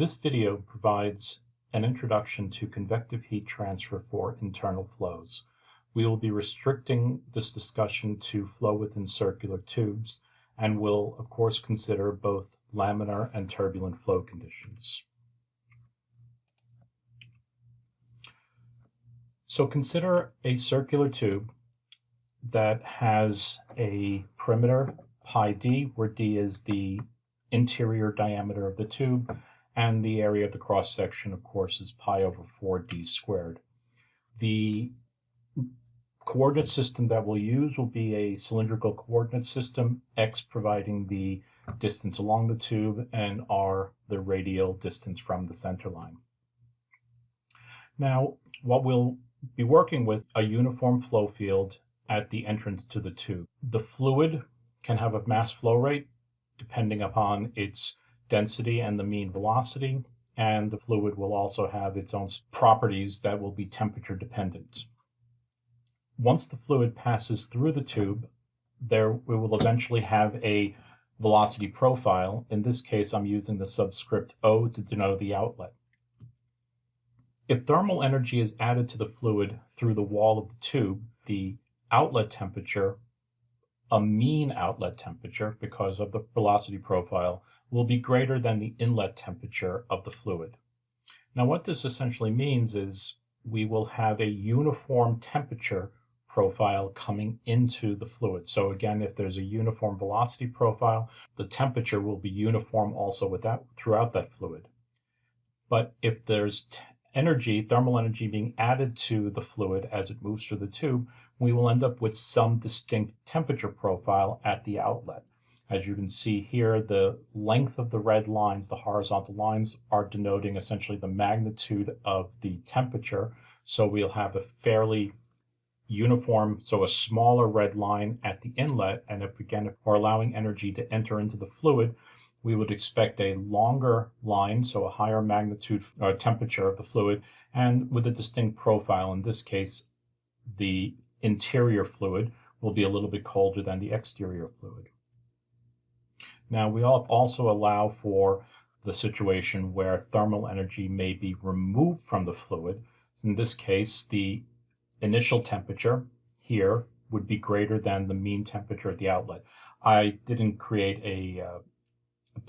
This video provides an introduction to convective heat transfer for internal flows. We will be restricting this discussion to flow within circular tubes and will, of course, consider both laminar and turbulent flow conditions. So consider a circular tube that has a perimeter pi d, where d is the interior diameter of the tube, and the area of the cross-section, of course, is pi over 4d squared. The coordinate system that we'll use will be a cylindrical coordinate system, x providing the distance along the tube, and r the radial distance from the center line. Now, what we'll be working with a uniform flow field at the entrance to the tube. The fluid can have a mass flow rate depending upon its density and the mean velocity, and the fluid will also have its own properties that will be temperature dependent. Once the fluid passes through the tube, we will eventually have a velocity profile. In this case, I'm using the subscript O to denote the outlet. If thermal energy is added to the fluid through the wall of the tube, the outlet temperature, a mean outlet temperature because of the velocity profile, will be greater than the inlet temperature of the fluid. Now, what this essentially means is we will have a uniform temperature profile coming into the fluid. So again, if there's a uniform velocity profile, the temperature will be uniform also throughout that fluid. But if there's thermal energy being added to the fluid as it moves through the tube, we will end up with some distinct temperature profile at the outlet. As you can see here, the length of the red lines, the horizontal lines, are denoting essentially the magnitude of the temperature. So we'll have a fairly uniform, so a smaller red line at the inlet, and if we're allowing energy to enter into the fluid, we would expect a longer line, so a higher magnitude or temperature of the fluid, and with a distinct profile. In this case, the interior fluid will be a little bit colder than the exterior fluid. Now, we also allow for the situation where thermal energy may be removed from the fluid. In this case, the initial temperature here would be greater than the mean temperature at the outlet. I didn't create a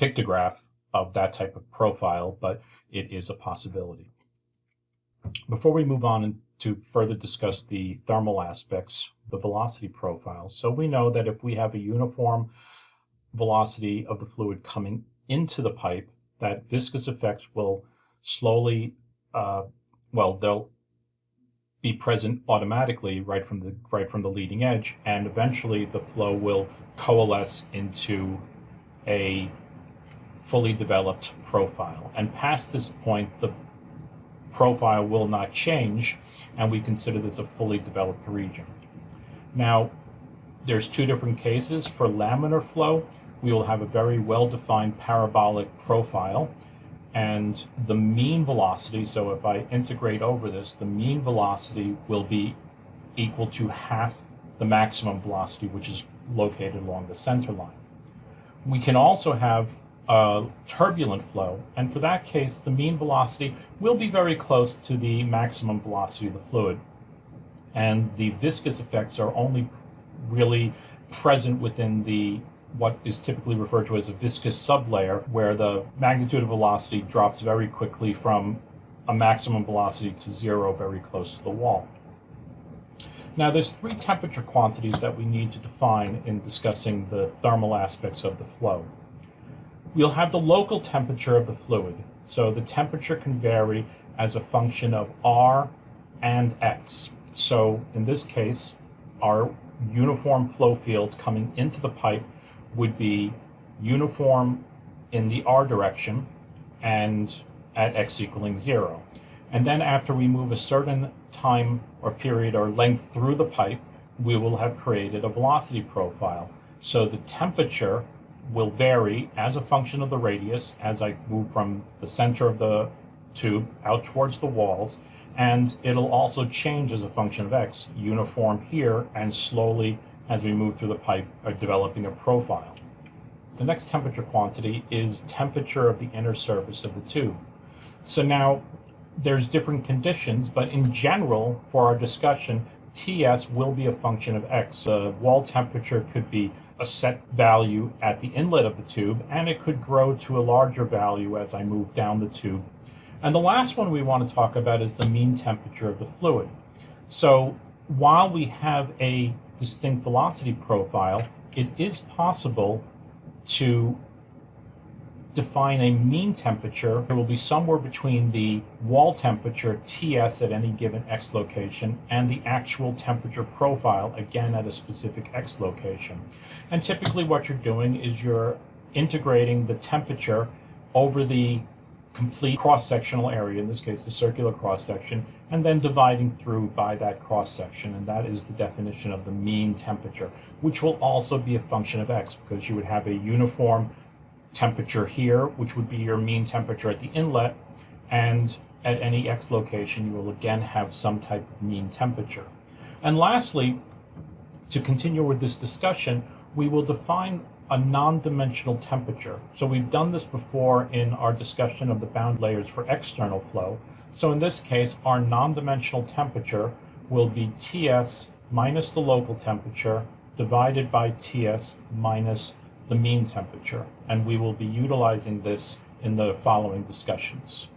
pictograph of that type of profile, but it is a possibility. Before we move on to further discuss the thermal aspects, the velocity profile, so we know that if we have a uniform velocity of the fluid coming into the pipe, that viscous effects will slowly, they'll be present automatically right from the leading edge, and eventually the flow will coalesce into a fully developed profile. And past this point, the profile will not change, and we consider this a fully developed region. Now, there's two different cases. For laminar flow, we will have a very well-defined parabolic profile, and the mean velocity, so if I integrate over this, the mean velocity will be equal to half the maximum velocity, which is located along the center line. We can also have a turbulent flow, and for that case, the mean velocity will be very close to the maximum velocity of the fluid, and the viscous effects are only really present within what is typically referred to as a viscous sublayer, where the magnitude of velocity drops very quickly from a maximum velocity to zero very close to the wall. Now, there's three temperature quantities that we need to define in discussing the thermal aspects of the flow. We'll have the local temperature of the fluid. So the temperature can vary as a function of R and X. So in this case, our uniform flow field coming into the pipe would be uniform in the R direction and at X equaling 0. And then after we move a certain time or period or length through the pipe, we will have created a velocity profile. So the temperature will vary as a function of the radius as I move from the center of the tube out towards the walls, and it'll also change as a function of X, uniform here, and slowly as we move through the pipe are developing a profile. The next temperature quantity is temperature of the inner surface of the tube. So now there's different conditions, but in general, for our discussion, Ts will be a function of X. The wall temperature could be a set value at the inlet of the tube, and it could grow to a larger value as I move down the tube. And the last one we want to talk about is the mean temperature of the fluid. So while we have a distinct velocity profile, it is possible to define a mean temperature. It will be somewhere between the wall temperature, Ts, at any given X location, and the actual temperature profile, again at a specific X location. And typically what you're doing is you're integrating the temperature over the complete cross-sectional area, in this case the circular cross-section, and then dividing through by that cross-section, and that is the definition of the mean temperature, which will also be a function of X, because you would have a uniform temperature here, which would be your mean temperature at the inlet, and at any X location you will again have some type of mean temperature. And lastly, to continue with this discussion, we will define a non-dimensional temperature. So we've done this before in our discussion of the bound layers for external flow. So in this case, our non-dimensional temperature will be Ts minus the local temperature divided by Ts minus the mean temperature. And we will be utilizing this in the following discussions.